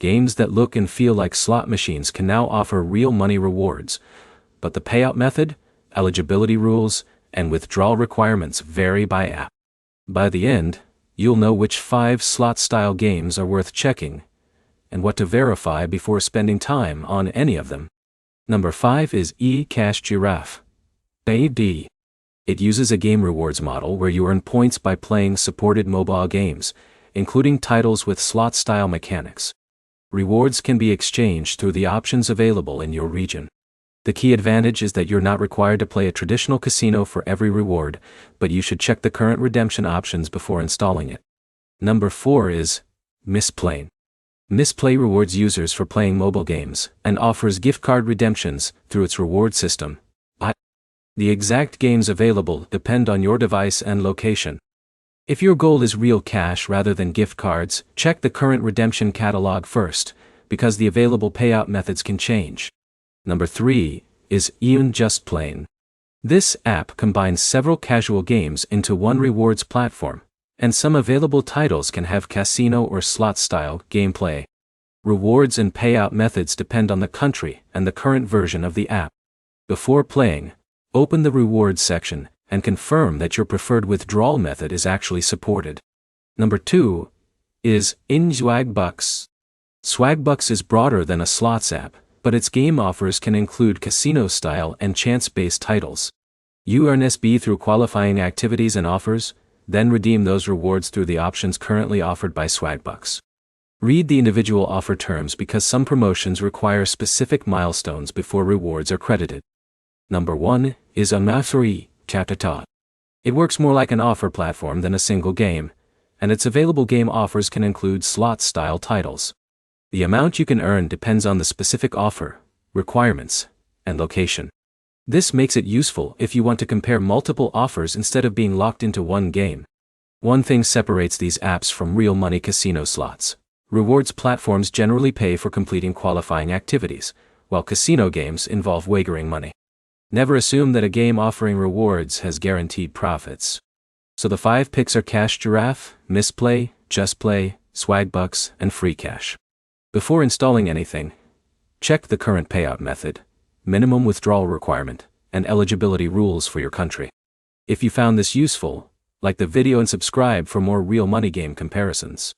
Games that look and feel like slot machines can now offer real money rewards, but the payout method, eligibility rules, and withdrawal requirements vary by app. By the end, you'll know which 5 slot-style games are worth checking, and what to verify before spending time on any of them. Number 5 is eCash Giraffe. AD. It uses a game rewards model where you earn points by playing supported mobile games, including titles with slot-style mechanics. Rewards can be exchanged through the options available in your region. The key advantage is that you're not required to play a traditional casino for every reward, but you should check the current redemption options before installing it. Number 4 is Misplay. Misplay rewards users for playing mobile games and offers gift card redemptions through its reward system. The exact games available depend on your device and location. If your goal is real cash rather than gift cards, check the current redemption catalog first, because the available payout methods can change. Number 3 is Eon Just Playin. This app combines several casual games into one rewards platform, and some available titles can have casino or slot-style gameplay. Rewards and payout methods depend on the country and the current version of the app. Before playing, open the rewards section and confirm that your preferred withdrawal method is actually supported. Number 2 is Swagbucks. Swagbucks is broader than a slots app, but its game offers can include casino-style and chance-based titles. You earn SB through qualifying activities and offers, then redeem those rewards through the options currently offered by Swagbucks. Read the individual offer terms because some promotions require specific milestones before rewards are credited. Number 1 is Amafri Chatata. It works more like an offer platform than a single game, and its available game offers can include slot-style titles. The amount you can earn depends on the specific offer, requirements, and location. This makes it useful if you want to compare multiple offers instead of being locked into one game. One thing separates these apps from real money casino slots. Rewards platforms generally pay for completing qualifying activities, while casino games involve wagering money. Never assume that a game offering rewards has guaranteed profits. So the 5 picks are Cash Giraffe, Misplay, Just Play, Swagbucks, and Free Cash. Before installing anything, check the current payout method, minimum withdrawal requirement, and eligibility rules for your country. If you found this useful, like the video and subscribe for more real money game comparisons.